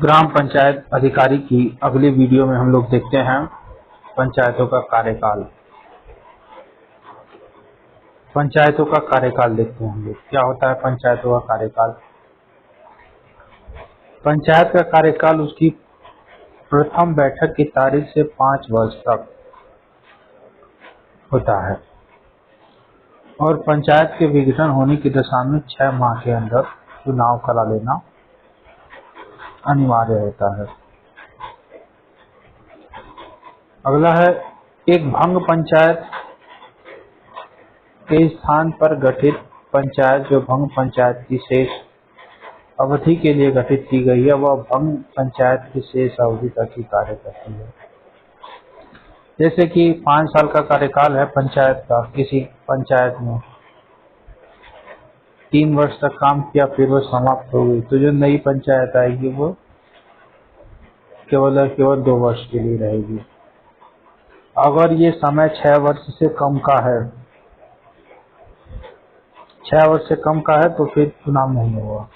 ग्राम पंचायत अधिकारी की अगली वीडियो में हम लोग देखते हैं पंचायतों का कार्यकाल। पंचायतों का कार्यकाल देखते हैं हम लोग, क्या होता है पंचायतों का कार्यकाल। पंचायत का कार्यकाल उसकी प्रथम बैठक की तारीख से 5 वर्ष तक होता है और पंचायत के विघटन होने की दशा में 6 माह के अंदर चुनाव करा लेना अनिवार्य होता है। अगला है एक भंग पंचायत के स्थान पर गठित पंचायत। जो भंग पंचायत की शेष अवधि के लिए गठित की गई है वह भंग पंचायत की शेष अवधि तक ही कार्य करती है। जैसे कि 5 साल का कार्यकाल है पंचायत का, किसी पंचायत में 3 वर्ष तक काम किया फिर वो समाप्त हो गई, तो जो नई पंचायत आएगी वो केवल 2 वर्ष के लिए रहेगी। अगर ये समय 6 वर्ष से कम का है, 6 वर्ष से कम का है तो फिर चुनाव नहीं होगा।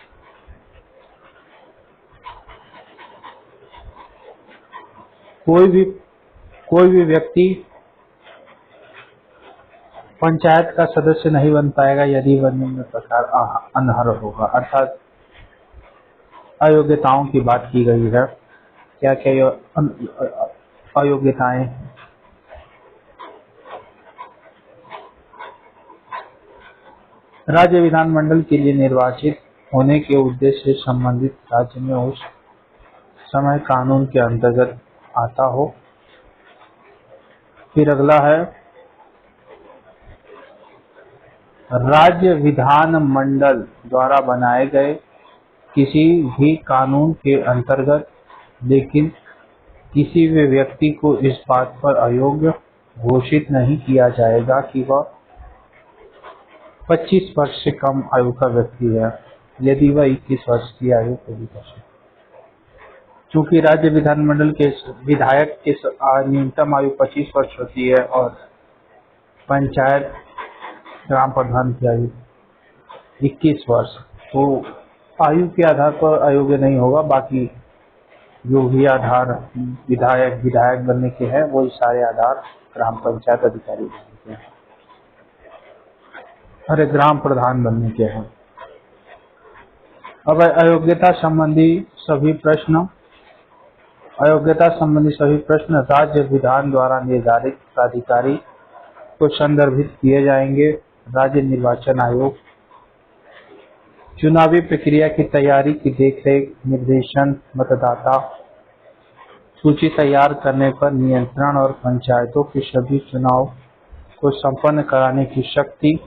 कोई भी व्यक्ति पंचायत का सदस्य नहीं बन पाएगा यदि वह निम्न प्रकार अनर्ह होगा, अर्थात अयोग्यताओं की बात की गई है। क्या क्या अयोग्यताएं? राज्य विधानमंडल के लिए निर्वाचित होने के उद्देश्य से संबंधित राज्य में उस समय कानून के अंतर्गत आता हो। फिर अगला है राज्य विधान मंडल द्वारा बनाए गए किसी भी कानून के अंतर्गत लेकिन किसी भी व्यक्ति को इस बात पर अयोग्य घोषित नहीं किया जाएगा कि वह 25 वर्ष से कम आयु का व्यक्ति है यदि वह 21 वर्ष की आयु पूरी कर सके। चूंकि राज्य विधानमंडल के विधायक की न्यूनतम आयु 25 वर्ष होती है और पंचायत ग्राम प्रधान की आयु 21 वर्ष, तो आयु के आधार पर अयोग्य नहीं होगा। बाकी जो भी आधार विधायक बनने के हैं वो सारे आधार ग्राम पंचायत अधिकारी बनने के हैं, अरे ग्राम प्रधान बनने के हैं। अब अयोग्यता संबंधी सभी प्रश्न राज्य विधान द्वारा निर्धारित प्राधिकारी को संदर्भित किए जाएंगे। राज्य निर्वाचन आयोग चुनावी प्रक्रिया की तैयारी की देखरेख, निर्देशन, मतदाता सूची तैयार करने पर नियंत्रण और पंचायतों के सभी चुनाव को संपन्न कराने की शक्ति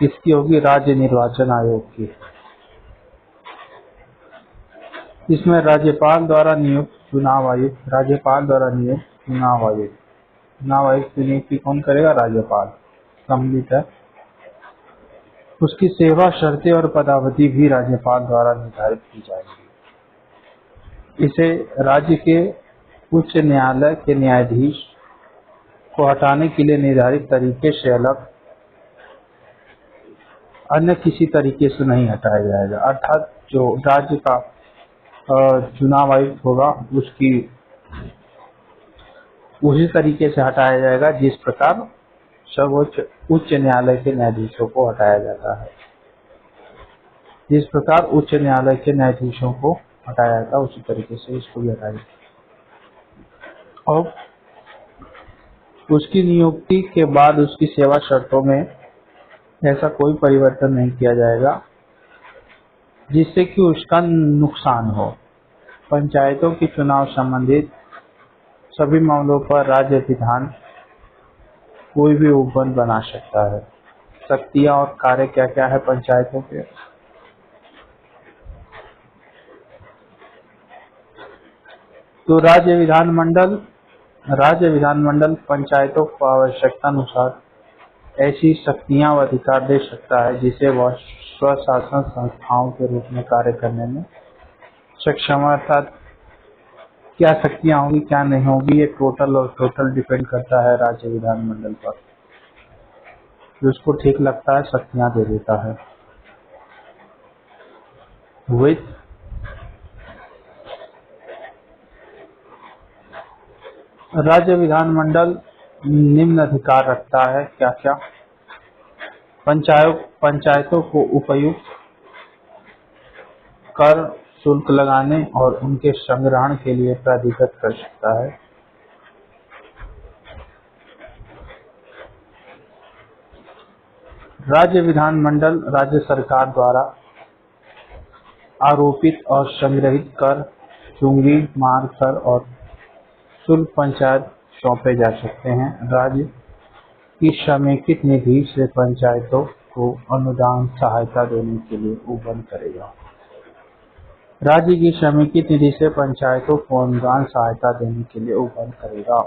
किसकी होगी? राज्य निर्वाचन आयोग की। इसमें राज्यपाल द्वारा नियुक्त चुनाव आयुक्त की नियुक्ति कौन करेगा? राज्यपाल सम्मिलित है। उसकी सेवा शर्तें और पदावधि भी राज्यपाल द्वारा निर्धारित की जाएगी। इसे राज्य के उच्च न्यायालय के न्यायाधीश को हटाने के लिए निर्धारित तरीके से अलग अन्य किसी तरीके से नहीं हटाया जाएगा। अर्थात जो राज्य का चुनाव आयुक्त होगा उसकी उसी तरीके से हटाया जाएगा जिस प्रकार सर्वोच्च उच्च न्यायालय के न्यायाधीशों को हटाया जाता है। जिस प्रकार उच्च न्यायालय के न्यायाधीशों को हटाया जाता है उसी तरीके से इसको भी हटाया जाएगा। और उसकी नियुक्ति के बाद उसकी सेवा शर्तों में ऐसा कोई परिवर्तन नहीं किया जाएगा जिससे कि उसका नुकसान हो। पंचायतों के चुनाव संबंधित सभी मामलों पर राज्य विधान कोई भी उपबंध बना सकता है। शक्तियां और कार्य क्या क्या है पंचायतों के? तो राज्य विधानमंडल पंचायतों को आवश्यकता अनुसार ऐसी शक्तियां व अधिकार दे सकता है जिसे वह स्वशासन संस्थाओं के रूप में कार्य करने में सक्षम है। अर्थात क्या शक्तियां होगी क्या नहीं होगी ये टोटल डिपेंड करता है राज्य विधानमंडल पर। जिसको ठीक लगता है शक्तियां दे देता है। विथ राज्य विधानमंडल निम्न अधिकार रखता है, क्या क्या? पंचायतों को उपयुक्त कर शुल्क लगाने और उनके संग्रहण के लिए प्राधिकृत कर सकता है। राज्य विधानमंडल राज्य सरकार द्वारा आरोपित और संग्रहित कर, चुंगी, मार्ग कर और शुल्क पंचायत सौंपे जा सकते हैं। राज्य की समेकित निधि से पंचायतों को अनुदान सहायता देने के लिए वो बंद करेगा। राज्य की समेकित निधि से पंचायतों को अनुदान सहायता देने के लिए वो बंद करेगा।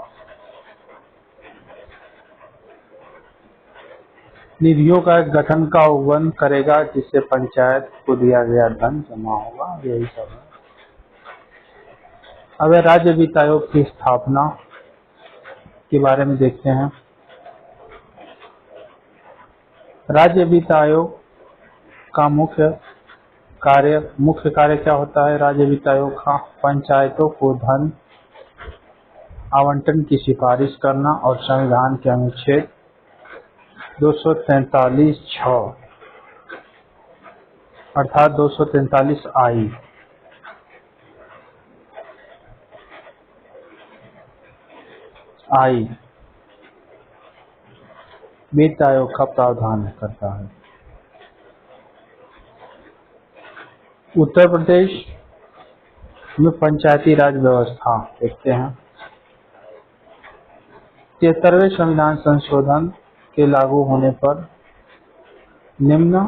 निधियों का गठन का उल्लंघन करेगा जिससे पंचायत को दिया गया धन जमा होगा। यही सब है। अब राज्य वित्त आयोग की स्थापना के बारे में देखते हैं। राज्य वित्त आयोग का मुख्य कार्य क्या होता है? राज्य वित्त आयोग का पंचायतों को धन आवंटन की सिफारिश करना और संविधान के अनुच्छेद 243(6) अर्थात 243 आई वित्त आयोग का प्रावधान करता है। उत्तर प्रदेश में पंचायती राज व्यवस्था देखते हैं। 73वें संविधान संशोधन के लागू होने पर निम्न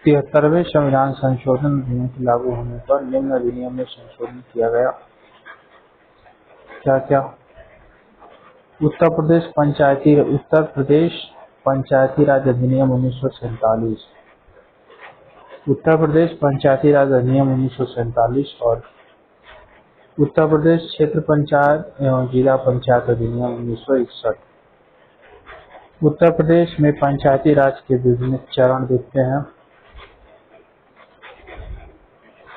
73वें संविधान संशोधन अधिनियम के लागू होने पर निम्न अधिनियम में संशोधन किया गया। क्या क्या? उत्तर प्रदेश पंचायती राज अधिनियम 1947, उत्तर प्रदेश पंचायती राज अधिनियम 1947 और उत्तर प्रदेश क्षेत्र पंचायत एवं जिला पंचायत अधिनियम 1961। उत्तर प्रदेश में पंचायती राज के विभिन्न चरण देखते हैं।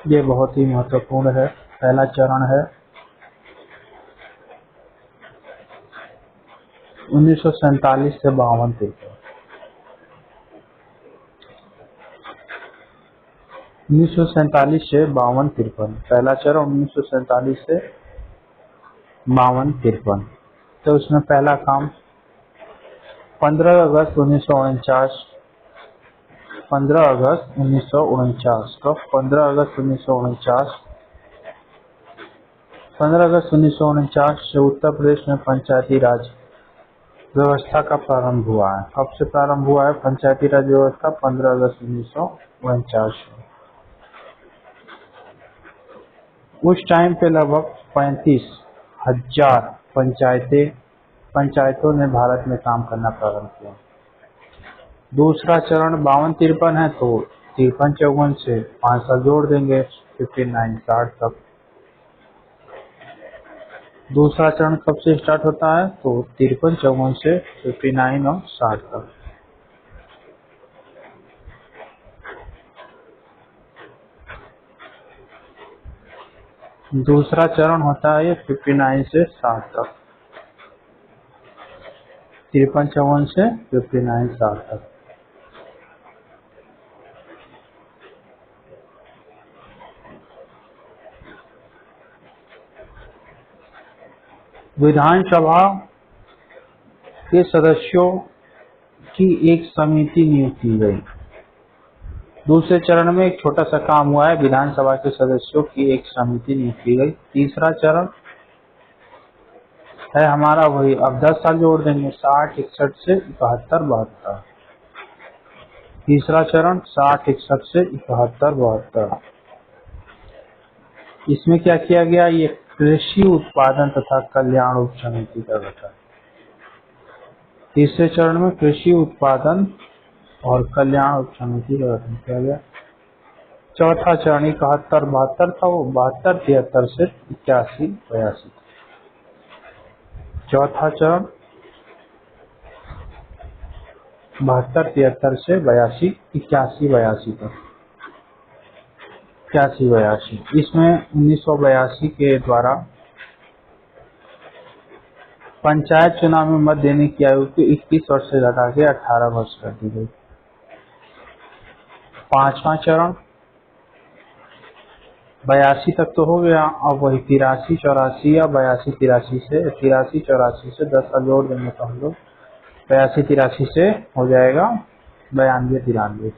ये बहुत ही महत्वपूर्ण है। पहला चरण है 1947 से 52 तक। 1947 से 52-53, पहला चरण 1947 से 52-53। तो उसमें पहला काम 15 अगस्त 1949 का 15 अगस्त 1949 से उत्तर प्रदेश में पंचायती राज व्यवस्था का प्रारंभ हुआ है। कब से प्रारंभ हुआ है पंचायती राज व्यवस्था? 15 अगस्त 1949। उस टाइम पे लगभग 35,000 पंचायतों ने भारत में काम करना प्रारंभ किया। दूसरा चरण 52-53 है, तो 53-54 से 5 साल जोड़ देंगे, 59-60 तक। दूसरा चरण कब से स्टार्ट होता है? तो 53-54 से 59 और 60 तक। दूसरा चरण होता है ये 59 से 60 तक, 53-54 से 59-60 तक। विधानसभा के सदस्यों की एक समिति नियुक्त की गई। दूसरे चरण में एक छोटा सा काम हुआ है, विधानसभा के सदस्यों की एक समिति नियुक्त की गई। तीसरा चरण है हमारा वही, अब 10 साल जोड़ देंगे, 60, 61 से 71, 72। तीसरा चरण 60, 61 से 71, 72। इसमें क्या किया गया? ये कृषि उत्पादन तथा कल्याण उप समिति का गठन। तीसरे चरण में कृषि उत्पादन और कल्याण उप समिति का गठन किया गया। चौथा चरण 71, 72 था, वो 72, 73 से 81, 82। चौथा चरण 72, 73 से 82, 81, 82 तक। 81, 82। इसमें 1982 के द्वारा पंचायत चुनाव में मत देने की आयु को 21 वर्ष से घटा के 18 वर्ष कर दी गई। 5वां चरण 82 तक तो हो गया। अब वही 83-84 या 82-83 से 10 साल जोड़ देंगे तो हम लोग 82-83 से हो जाएगा 92-93।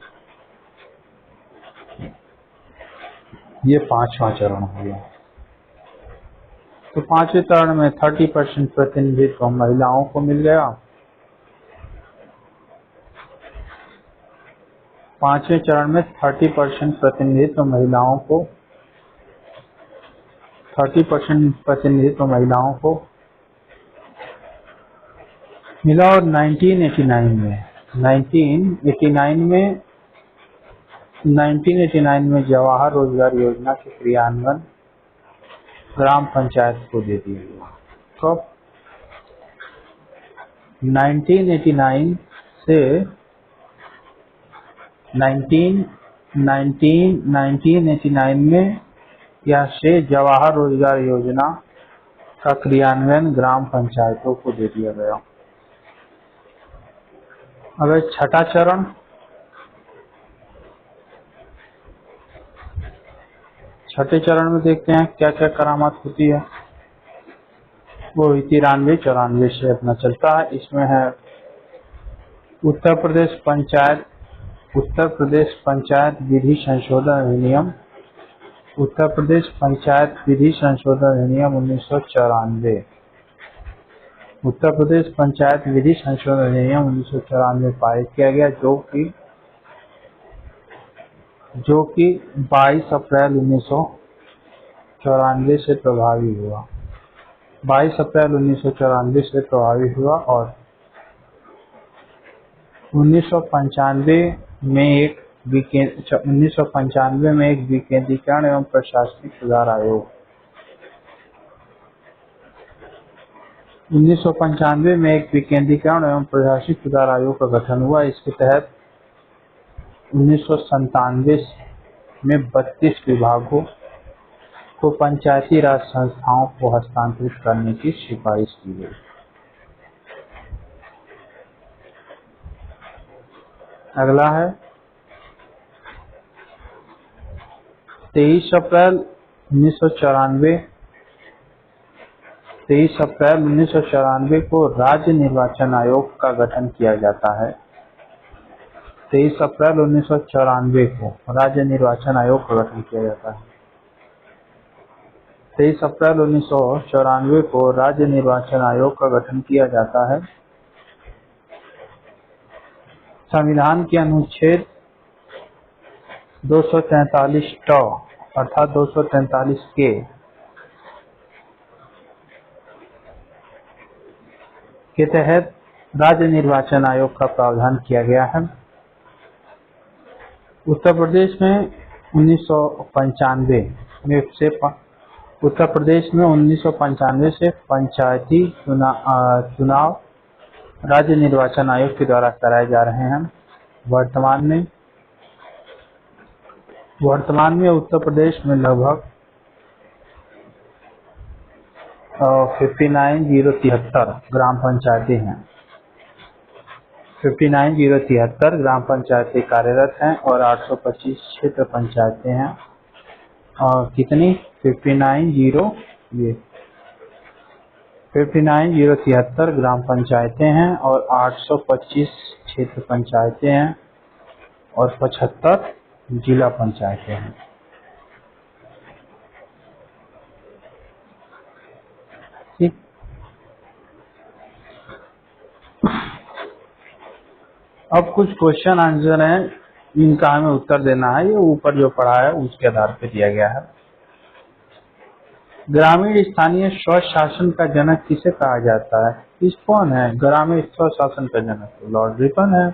ये 5वां चरण हो गया। तो 5वें चरण में 30% प्रतिनिधित्व महिलाओं को मिल गया। 5वें चरण में 30% प्रतिनिधित्व महिलाओं को 30% प्रतिनिधित्व महिलाओं को मिला। और 1989 में जवाहर रोजगार योजना के क्रियान्वयन ग्राम पंचायत को दे दिया गया। तो 1989 से 1989 में या से जवाहर रोजगार योजना का क्रियान्वयन ग्राम पंचायतों को दे दिया गया। अब छठा चरण छठे चरण में देखते हैं क्या क्या करामात होती है। वो 93-94 से अपना चलता है। इसमें है उत्तर प्रदेश पंचायत विधि संशोधन अधिनियम, उत्तर प्रदेश पंचायत विधि संशोधन अधिनियम 1994, उत्तर प्रदेश पंचायत विधि संशोधन अधिनियम 1994 पारित किया गया, जो कि 22 अप्रैल 1994 से प्रभावी हुआ। 22 अप्रैल 1994 से प्रभावी हुआ। और 1995 में एक विकेंद्रीकरण एवं प्रशासनिक सुधार आयोग 1995 में एक विकेंद्रीकरण एवं प्रशासनिक सुधार आयोग का गठन हुआ। इसके तहत 1997 में 32 विभागों को पंचायती राज संस्थाओं को हस्तांतरित करने की सिफारिश की गई। अगला है 23 अप्रैल 1994 को राज्य निर्वाचन आयोग का गठन किया जाता है। 23 अप्रैल 1994 को राज्य निर्वाचन आयोग का गठन किया जाता है। 23 अप्रैल 1994 को राज्य निर्वाचन आयोग का गठन किया जाता है। संविधान के अनुच्छेद 243 अर्थात 243 के तहत राज्य निर्वाचन आयोग का प्रावधान किया गया है। उत्तर प्रदेश में 1995 से पंचायती चुनाव राज्य निर्वाचन आयोग के द्वारा कराए जा रहे हैं। वर्तमान में उत्तर प्रदेश में लगभग 59073 ग्राम पंचायतें हैं। 59073 ग्राम पंचायतें कार्यरत हैं और 825 क्षेत्र पंचायतें हैं। और कितनी 59073 ग्राम पंचायतें हैं और 825 क्षेत्र पंचायतें हैं और 75 जिला पंचायतें हैं। ठीक। अब कुछ क्वेश्चन आंसर हैं, इनका हमें उत्तर देना है। ये ऊपर जो पढ़ा है उसके आधार पर दिया गया है। ग्रामीण स्थानीय स्वशासन का जनक किसे कहा जाता है? इस कौन है ग्रामीण स्वशासन का जनक? लॉर्ड रिपन है।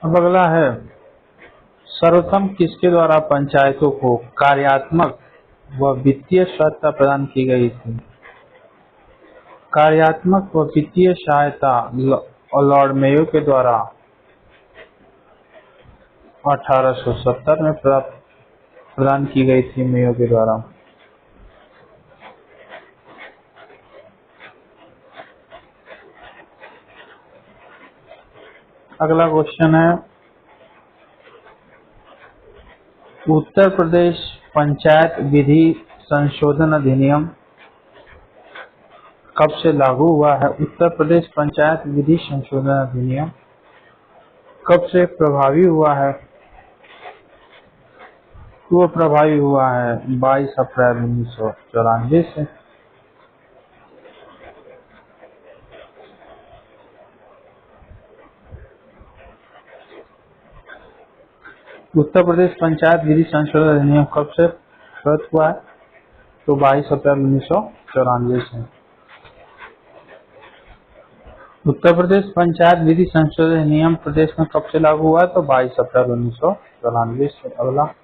अब अगला है सर्वप्रथम किसके द्वारा पंचायतों को कार्यात्मक व वित्तीय सहायता प्रदान की गई थी? कार्यात्मक व वित्तीय सहायता लॉर्ड मेयो के द्वारा 1870 में प्रदान की गई थी मेयो के द्वारा। अगला क्वेश्चन है, उत्तर प्रदेश पंचायत विधि संशोधन अधिनियम कब से लागू हुआ है? उत्तर प्रदेश पंचायत विधि संशोधन अधिनियम कब से प्रभावी हुआ है? वो प्रभावी हुआ है 22 अप्रैल 1994 से। उत्तर प्रदेश पंचायत विधि संशोधन अधिनियम कब से प्रस्तुत हुआ है? तो 22 अप्रैल 1994 से। उत्तर प्रदेश पंचायत विधि संशोधन अधिनियम प्रदेश में कब से लागू हुआ है? तो 22 अप्रैल 1994 से। अगला,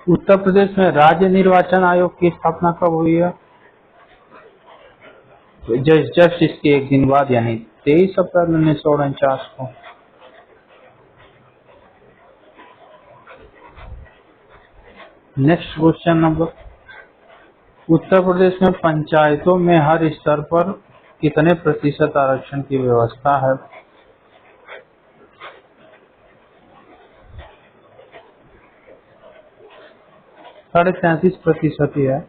उत्तर प्रदेश में राज्य निर्वाचन आयोग की स्थापना कब हुई है? जस्ट इसके एक दिन बाद यानी 23 अप्रैल 1949 को। Next question number, Uttar Pradesh में पंचायतों में हर स्तर पर कितने प्रतिशत आरक्षण की व्यवस्था है? 33.33% ही है।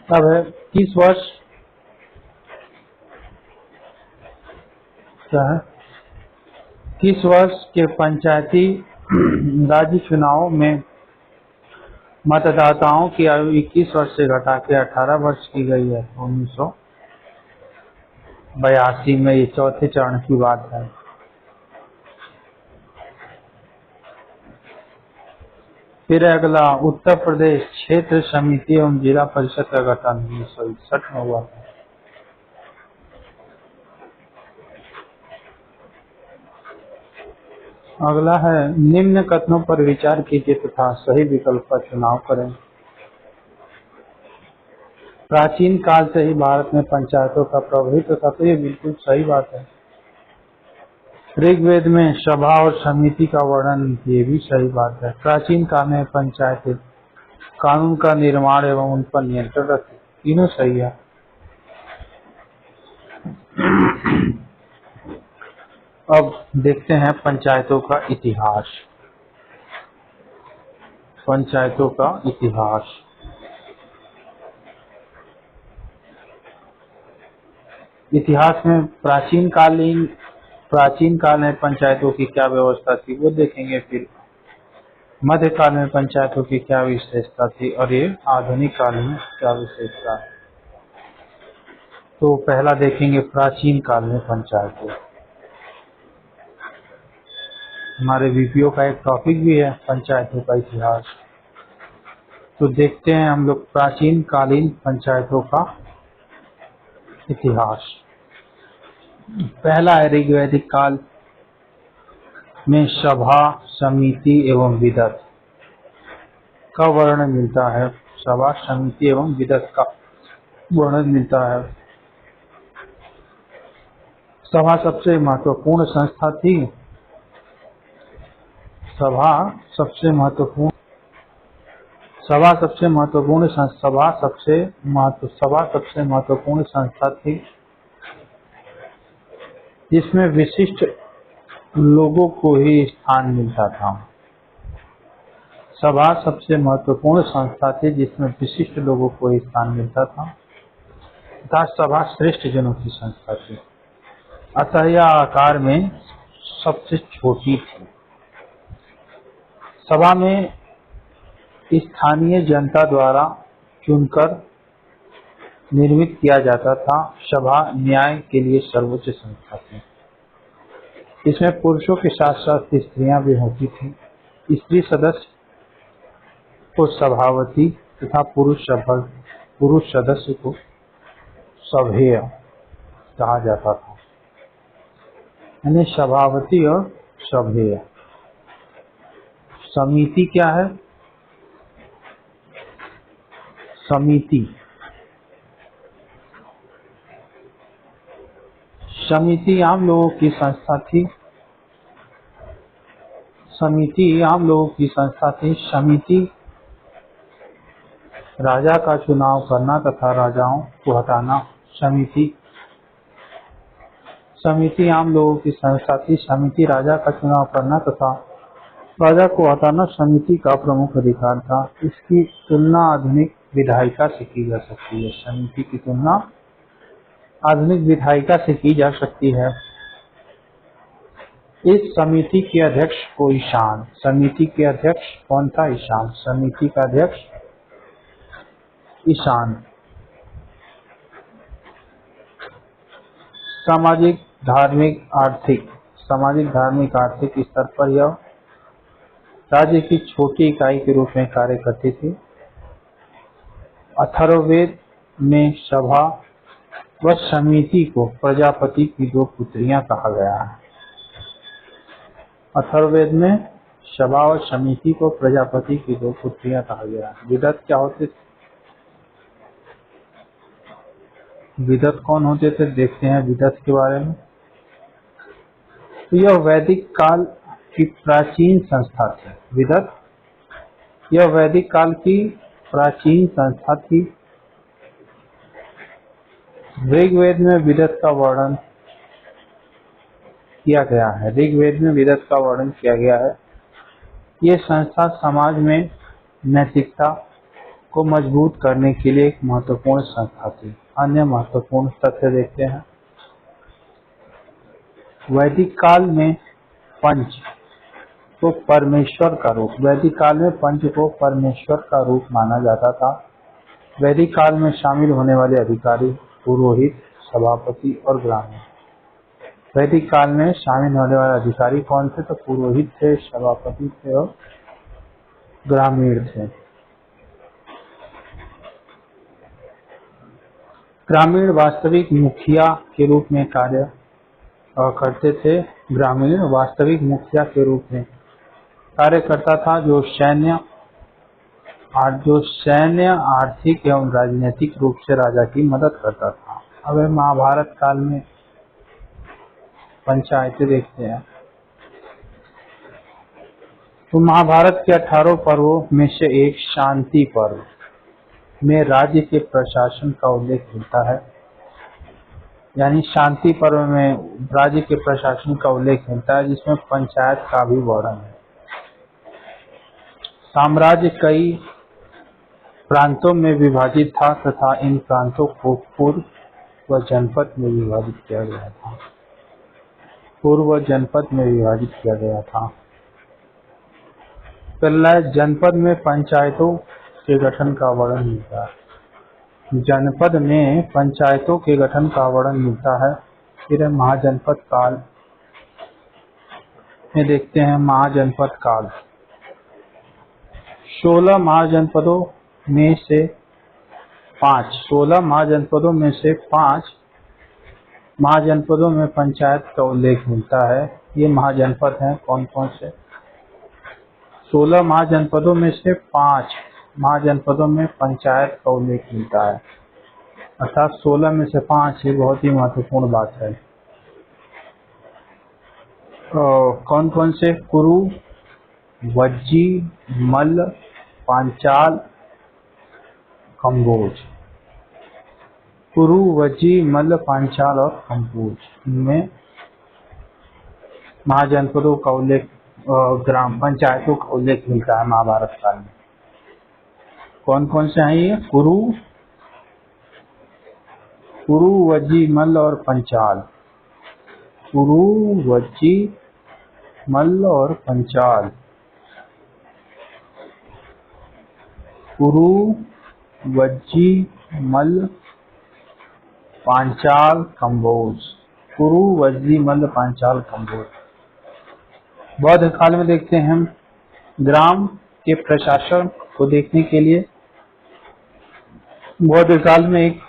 अब है किस वर्ष, क्या है, किस वर्ष के पंचायती राज्य चुनाव में मतदाताओं की आयु 21 वर्ष से घटा के 18 वर्ष की गई है? 1982 में। ये चौथे चरण की बात है। फिर अगला, उत्तर प्रदेश क्षेत्र समिति एवं जिला परिषद का गठन 1961 में हुआ था। अगला है, निम्न कथनों पर विचार कीजिए तथा सही विकल्प का चुनाव करें। प्राचीन काल से ही भारत में पंचायतों का प्रभुत्व था। तो ये बिल्कुल सही बात है। ऋग्वेद में सभा और समिति का वर्णन, ये भी सही बात है। प्राचीन काल में पंचायतें कानून का निर्माण एवं उन पर नियंत्रण रखती, तीनों सही है। अब देखते हैं पंचायतों का इतिहास। पंचायतों का इतिहास, इतिहास में प्राचीन काल में पंचायतों की क्या व्यवस्था थी वो देखेंगे। फिर मध्यकाल में पंचायतों की क्या विशेषता थी और ये आधुनिक काल में क्या विशेषता है। तो पहला देखेंगे प्राचीन काल में पंचायतें। हमारे वीपीओ का एक टॉपिक भी है पंचायतों का इतिहास। तो देखते हैं हम लोग प्राचीन कालीन पंचायतों का इतिहास। पहला है ऋग्वैदिक काल में सभा, समिति एवं विदत का वर्णन मिलता है। सभा, समिति एवं विदत का वर्णन मिलता है। सभा सबसे महत्वपूर्ण संस्था थी। सभा सबसे महत्वपूर्ण संस्था थी जिसमें विशिष्ट लोगों को ही स्थान मिलता था। सभा सबसे महत्वपूर्ण संस्था थी जिसमें विशिष्ट लोगों को ही स्थान मिलता था तथा सभा श्रेष्ठ जनों की संस्था थी। अतः यह आकार में सबसे छोटी थी। सभा में स्थानीय जनता द्वारा चुनकर निर्मित किया जाता था। सभा न्याय के लिए सर्वोच्च संस्था थी। इसमें पुरुषों के साथ साथ स्त्रियां भी होती थी। स्त्री सदस्य को सभावती तथा पुरुष सदस्य को सभेय कहा जाता था। यानी सभावती और सभेय। समिति क्या है? समिति समिति आम लोगों की संस्था थी। समिति आम लोगों की संस्था थी। समिति राजा का चुनाव करना तथा राजाओं को हटाना। समिति आम लोगों की संस्था थी। समिति राजा का चुनाव करना तथा राजा को हटाना समिति का प्रमुख अधिकार था। इसकी तुलना आधुनिक विधायिका से की जा सकती है। समिति की तुलना आधुनिक विधायिका से की जा सकती है। इस समिति के अध्यक्ष को ईशान। समिति के अध्यक्ष कौन था? ईशान। समिति का अध्यक्ष ईशान। सामाजिक धार्मिक आर्थिक स्तर पर यह राज्य की छोटी इकाई के रूप में कार्य करती थी। अथर्ववेद में सभा व समिति को प्रजापति की दो पुत्रियां कहा गया है। अथर्ववेद में सभा और समिति को प्रजापति की दो पुत्रियां कहा गया है। विदत क्या होते थे? विदत कौन होते थे? देखते हैं विदत के बारे में। तो यह वैदिक काल की प्राचीन संस्था थी। विदत यह वैदिक काल की प्राचीन संस्था थी। ऋग्वेद में विदत का वर्णन किया गया है। ऋग्वेद में विदत का वर्णन किया गया है। ये संस्था समाज में नैतिकता को मजबूत करने के लिए एक महत्वपूर्ण संस्था थी। अन्य महत्वपूर्ण तथ्य देखते हैं। वैदिक काल में पंच को परमेश्वर का रूप माना जाता था। वैदिक काल में शामिल होने वाले अधिकारी पुरोहित, सभापति और ग्रामीण। वैदिक काल में शामिल होने वाले अधिकारी कौन थे? तो पुरोहित थे, सभापति थे और ग्रामीण थे। ग्रामीण वास्तविक मुखिया के रूप में कार्य करते थे। ग्रामीण वास्तविक मुखिया के रूप में कार्य करता था, जो सैन्य आर्थिक एवं राजनीतिक रूप से राजा की मदद करता था। अब महाभारत काल में पंचायतें देखते हैं। तो महाभारत के 18 पर्वों में से एक शांति पर्व में राज्य के प्रशासन का उल्लेख मिलता है। यानी शांति पर्व में राज्य के प्रशासन का उल्लेख मिलता है, जिसमें पंचायत का भी वर्णन है। साम्राज्य कई प्रांतों में विभाजित था तथा इन प्रांतों को पूर्व व जनपद में विभाजित किया गया था। पहला जनपद में पंचायतों के गठन का वर्णन मिलता है। जनपद में पंचायतों के गठन का वर्णन मिलता है। फिर महाजनपद काल में देखते हैं। महाजनपद काल 16 महाजनपदों में से 5 महाजनपदों में पंचायत का उल्लेख मिलता है। ये महाजनपद हैं कौन कौन से? 16 महाजनपदों में से 5 महाजनपदों में पंचायत का उल्लेख मिलता है। अर्थात 16 में से 5, ये बहुत ही महत्वपूर्ण बात है। कौन कौन से? कुरु, वज्जी, मल्ल, पांचाल, कंबोज। कुरु, वज्जी, मल्ल, पांचाल और कंबोज, इनमें महाजनपदों का उल्लेख, ग्राम पंचायतों का उल्लेख मिलता है महाभारत काल में। कौन कौन से हैं ये? कुरु, वज्जी, मल्ल और पंचाल। कुरु, वज्जी, मल्ल और पंचाल। कुरु, वज्जी, मल्ल, पांचाल, कंबोज। कुरु, वज्जी, मल्ल, पांचाल, कंबोज। बौद्ध काल में देखते हैं। ग्राम के प्रशासन को देखने के लिए बौद्ध काल में एक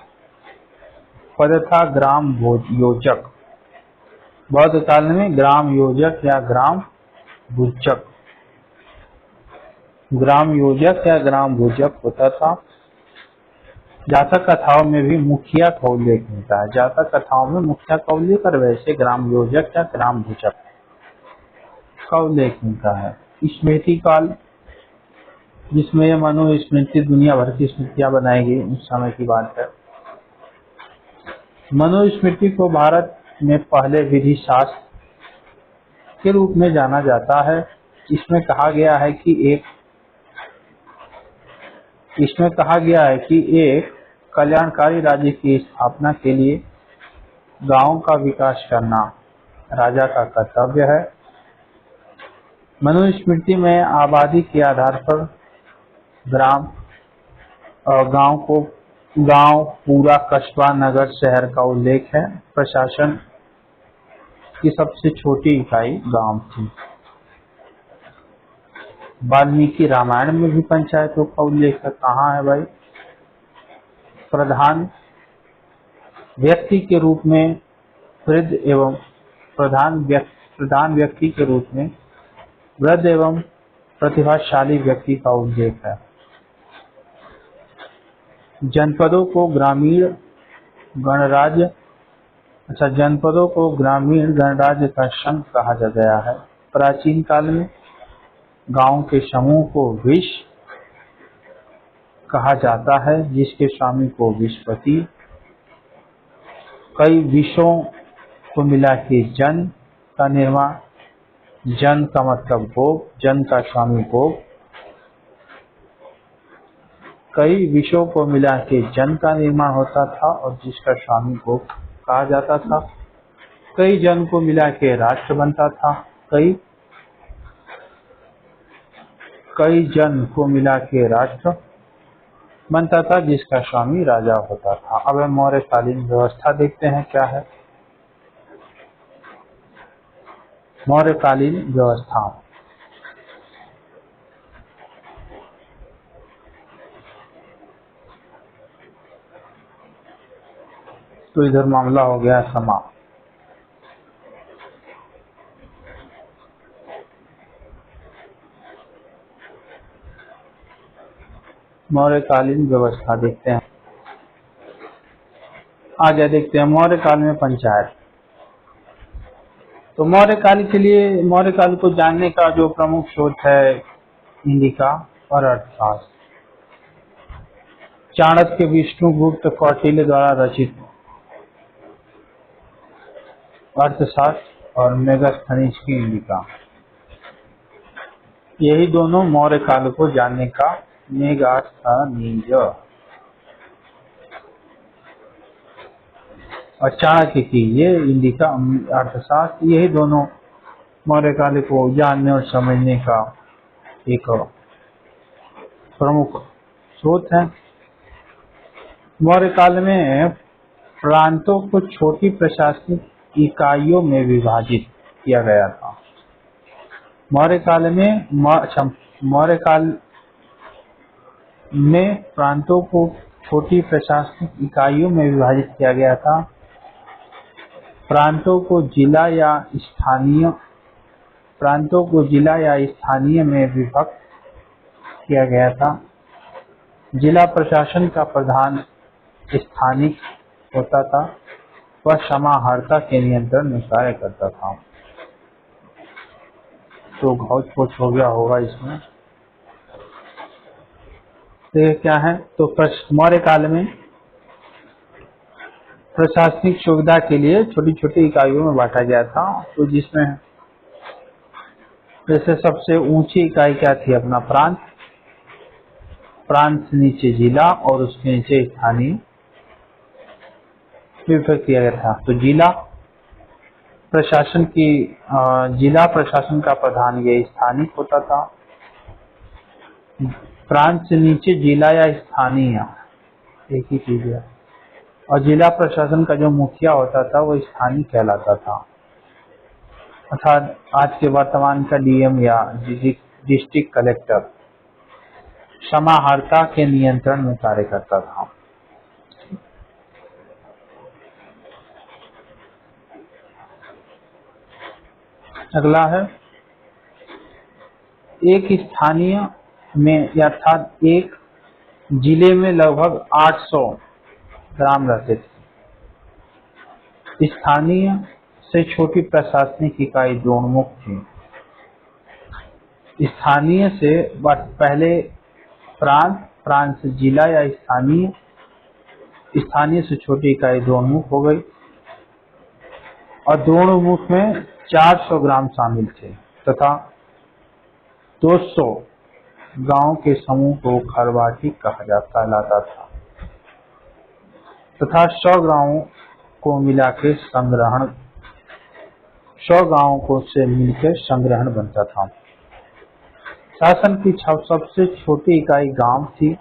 पद था, ग्राम योजक। बौद्ध काल में ग्राम योजक या ग्राम भूजक होता था। जातक कथाओं में भी मुखिया का उल्लेख मिलता है। जातक कथाओं में मुखिया का उल्लेख और वैसे ग्राम योजक या ग्राम भूचक का उल्लेख मिलता है। स्मृति काल, जिसमें ये मनुस्मृति दुनिया भर की स्मृतियां बनाई गई, उस समय की बात है। मनुस्मृति को भारत में पहले विधि शास्त्र के रूप में जाना जाता है। इसमें कहा गया है कि एक कल्याणकारी राज्य की स्थापना के लिए गांव का विकास करना राजा का कर्तव्य है। मनुस्मृति में आबादी के आधार पर ग्राम और गांव, पूरा कस्बा, नगर, शहर का उल्लेख है। प्रशासन की सबसे छोटी इकाई गांव थी। वाल्मीकि रामायण में भी पंचायतों का उल्लेख है। कहाँ है भाई? प्रधान व्यक्ति के रूप में वृद्ध एवं प्रधान व्यक्ति के रूप में वृद्ध एवं प्रतिभाशाली व्यक्ति का उल्लेख है। जनपदों को ग्रामीण गणराज्य का संघ कहा गया है। प्राचीन काल में गांव के समूह को विश कहा जाता है, जिसके स्वामी को विशपति। कई विषों को मिला के जन का निर्माण, जन का मतलब गोप, जन का स्वामी गोप। कई विषयों को मिला के जन का निर्माण होता था और जिसका स्वामी गोप कहा जाता था। कई जन को मिला के राष्ट्र बनता था। कई जन को मिला के राष्ट्र बनता था, जिसका स्वामी राजा होता था। अब हम मौर्यकालीन व्यवस्था देखते हैं क्या है। मौर्यकालीन व्यवस्था, तो इधर मामला हो गया समाप्त। मौर्यकालीन व्यवस्था देखते हैं। आगे देखते हैं मौर्य काल में पंचायत। तो मौर्य काल को जानने का जो प्रमुख स्रोत है इंडिका और अर्थशास्त्र। चाणक्य, विष्णुगुप्त, कौटिल्य द्वारा रचित अर्थशास्त्र और मेगास्थनीज की इंडिका, यही दोनों मौर्य काल को जानने का मेगास्थनीज और चाणक्य की ये इंडिका अर्थशास्त्र, यही दोनों मौर्य काल को जानने और समझने का एक प्रमुख स्रोत है। मौर्य काल में प्रांतों को छोटी प्रशासनिक इकाइयों में विभाजित किया गया था। मौर्य काल में प्रांतों को छोटी प्रशासनिक इकाइयों में विभाजित किया गया था। प्रांतों को जिला या स्थानीय में विभक्त किया गया था। जिला प्रशासन का प्रधान स्थानिक होता था, वह समाहर्ता के नियंत्रण में कार्य करता था। तो घोष पोछ हो गया होगा इसमें। तो ये क्या है? तो मौर्य काल में प्रशासनिक सुविधा के लिए छोटी छोटी इकाइयों में बांटा गया था। तो जिसमें जैसे सबसे ऊंची इकाई क्या थी? अपना प्रांत से नीचे जिला और उसके नीचे स्थानीय विभक्त किया गया था। तो जिला प्रशासन का प्रधान ये स्थानिक होता था। प्रांत से नीचे जिला या स्थानीय एक ही चीज है। और जिला प्रशासन का जो मुखिया होता था वो स्थानीय कहलाता था, अर्थात आज के वर्तमान का डीएम या डिस्ट्रिक्ट कलेक्टर समाहर्ता के नियंत्रण में कार्य करता था। अगला है एक स्थानीय में, अर्थात एक जिले में लगभग 800 ग्राम रहते थे। स्थानीय से छोटी प्रशासनिक इकाई द्रोणमुख थी। स्थानीय से पहले प्रांत, प्रांत से जिला या स्थानीय, स्थानीय से छोटी इकाई द्रोणमुख हो गई। और द्रोणमुख में 400 ग्राम शामिल थे तथा 200 गांव के समूह को खरवाटी कहलाता था तथा 100 गांवों को मिलाकर संग्रहण, 100 गांवों को से मिलकर संग्रहण बनता था। शासन की सबसे छोटी इकाई गांव थी,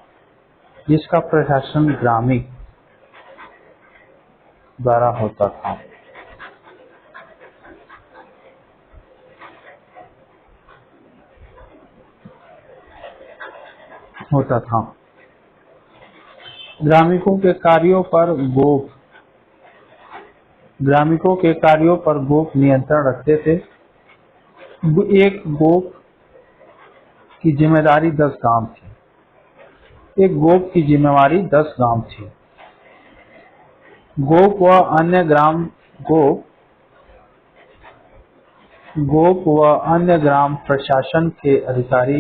जिसका प्रशासन ग्रामीण द्वारा होता था। ग्रामीणों के कार्यों पर गोप नियंत्रण रखते थे। एक गोप की जिम्मेदारी 10 गांव थी। एक गोप की जिम्मेवारी 10 गांव थी। गोप व अन्य ग्राम प्रशासन के अधिकारी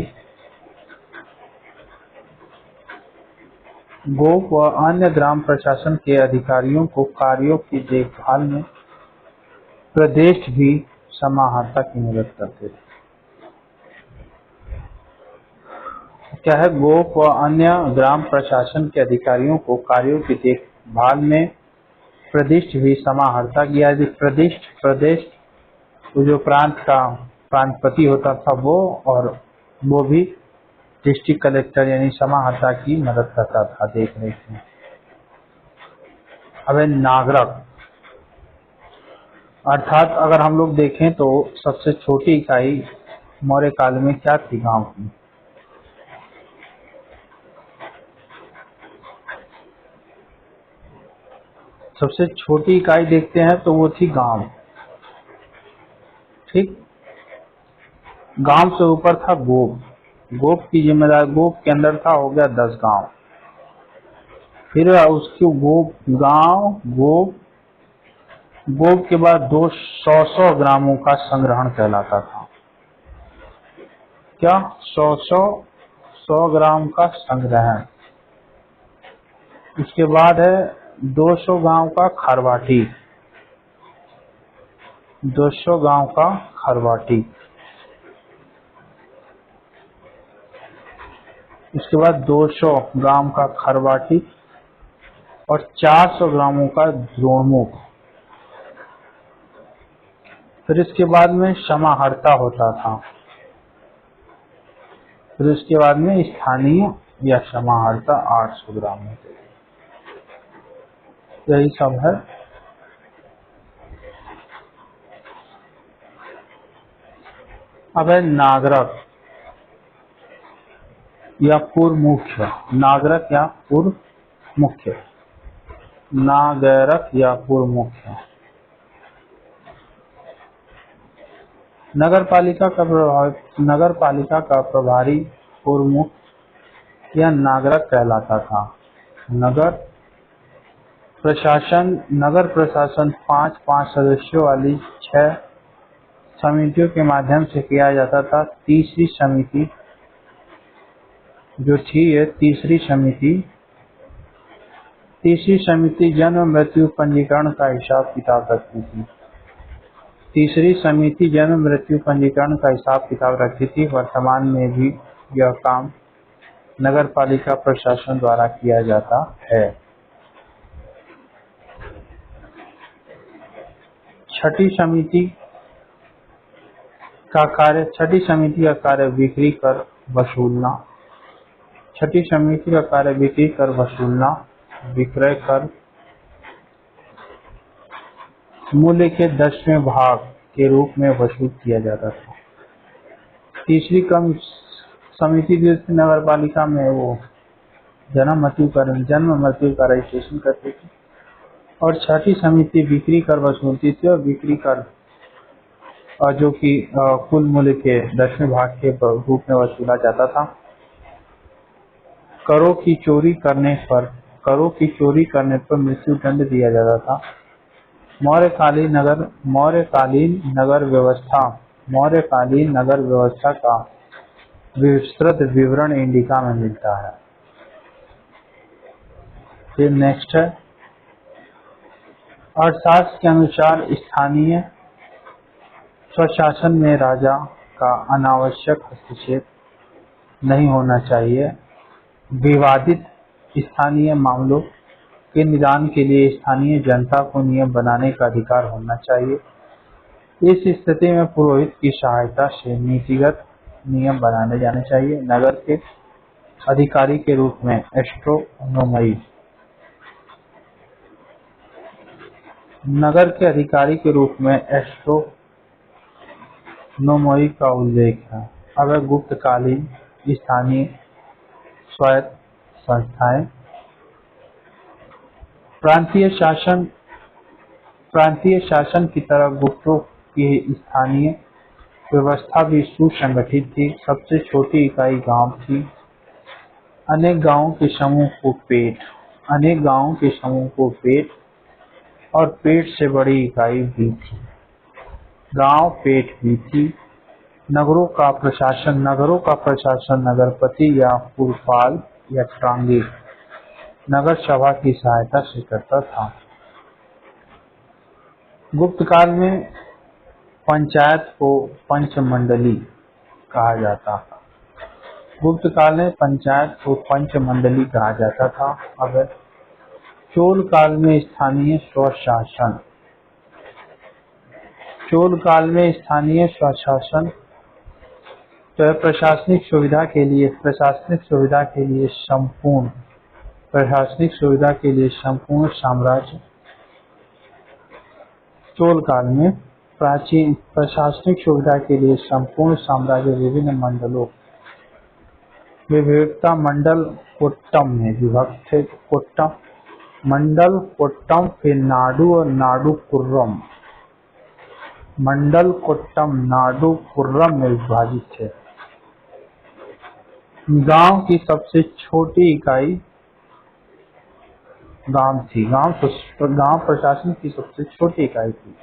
गोप व अन्य ग्राम प्रशासन के अधिकारियों को कार्यों की देखभाल में प्रदेश भी समाहर्ता की मदद करते थे। क्या है? गोप व अन्य ग्राम प्रशासन के अधिकारियों को कार्यों की देखभाल में प्रदिष्ट भी समाहर्ता किया। प्रदेश जो प्रांत का प्रांतपति होता था वो, और वो भी डिस्ट्रिक्ट कलेक्टर यानी समाहर्ता की मदद करता था देखने में। अब नागरक, अर्थात अगर हम लोग देखें तो सबसे छोटी इकाई मौर्य काल में क्या थी गांव की? सबसे छोटी इकाई देखते हैं तो वो थी गांव। ठीक, गांव से ऊपर था गोप। गोप की जिम्मेदारी, गोप के अंदर था, हो गया 10 गांव। फिर उसके गोप के बाद 200 ग्रामों का संग्रहण कहलाता था। क्या? 100 ग्राम का संग्रहण। उसके बाद है 200 गांव का खरवाटी। 200 गांव का खरवाटी। उसके बाद 200 ग्राम का खरवाटी और 400 ग्रामों का द्रोणमुख। फिर इसके बाद में समाहर्ता होता था। फिर उसके बाद में स्थानीय या समाहर्ता 800 ग्राम होते थे। यही सब है। अब है नागरक या पूर्व मुख्य। नागरक या पूर्व मुख्य। नागरक या पूर्व मुख्य। नगर पालिका का प्रभारी पूर्व मुख्य या नागरक कहलाता था। नगर प्रशासन 5 सदस्यों वाली 6 समितियों के माध्यम से किया जाता था। तीसरी समिति जो थी, ये तीसरी समिति जन्म मृत्यु पंजीकरण का हिसाब किताब रखती थी। तीसरी समिति जन्म मृत्यु पंजीकरण का हिसाब किताब रखती थी। वर्तमान में भी यह काम नगर पालिका प्रशासन द्वारा किया जाता है। छठी समिति का कार्य बिक्री कर वसूलना। छठी समिति का कार्य बिक्री कर वसूलना, विक्रय कर मूल्य के 10वें भाग के रूप में वसूल किया जाता था। तीसरी समिति जो नगर पालिका में वो जन्म मृत्यु का रजिस्ट्रेशन करती थी। और छठी समिति बिक्री कर वसूलती थी, और बिक्री कर जो कि कुल मूल्य के 10वें भाग के रूप में वसूला जाता था। करों की चोरी करने पर मृत्यु दंड दिया जाता था। मौर्यकालीन नगर व्यवस्था का विस्तृत विवरण इंडिका में मिलता है। फिर नेक्स्ट है, अर्थशास्त्र के अनुसार स्थानीय स्वशासन में राजा का अनावश्यक हस्तक्षेप नहीं होना चाहिए। विवादित स्थानीय मामलों के निदान के लिए स्थानीय जनता को नियम बनाने का अधिकार होना चाहिए। इस स्थिति में पुरोहित की सहायता से नीतिगत नियम बनाने जाने चाहिए। नगर के अधिकारी के रूप में एस्ट्रोनोमई का उल्लेख है। अब गुप्तकालीन स्थानीय स्वायत्त संस्थाएं। प्रांतीय शासन की तरह गुप्तों की स्थानीय व्यवस्था भी सुसंगठित थी। सबसे छोटी इकाई गांव थी। अनेक गांवों के समूह को पेट और पेट से बड़ी इकाई भी थी। गांव पेट भी थी। नगरों का प्रशासन नगरपति या पुरपाल या टांगे नगर सभा की सहायता से करता था। गुप्त काल में पंचायत को पंचमंडली कहा जाता था। अब चोल काल में स्थानीय स्वशासन तो प्रशासनिक सुविधा के लिए संपूर्ण साम्राज्य। चोल काल में प्रशासनिक सुविधा के लिए संपूर्ण साम्राज्य विभिन्न मंडलों मंडल कोट्टम में विभक्त थे। मंडल कोट्टम, फिर नाडु और नाडु कुर्रम में विभाजित थे। गांव की सबसे छोटी इकाई गांव थी। गांव प्रशासन की सबसे छोटी इकाई थी।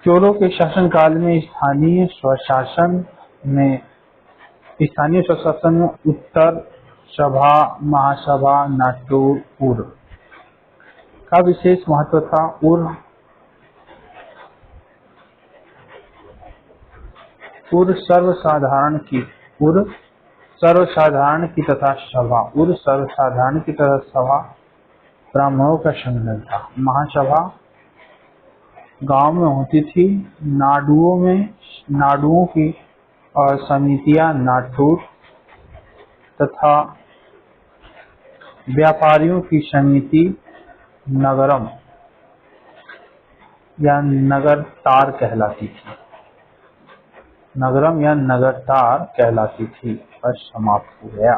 चोलों के शासनकाल में स्थानीय स्वशासन में उत्तर सभा, महासभा, नाटुर, उर का विशेष महत्व था। उर सर्वसाधारण की तथा सभा ब्राह्मणों का सम्मेलन था। महासभा गांव में होती थी। नाडुओं की समितियां नाटुर तथा व्यापारियों की समिति नगरम या नगरतार कहलाती थी। बस समाप्त हो गया।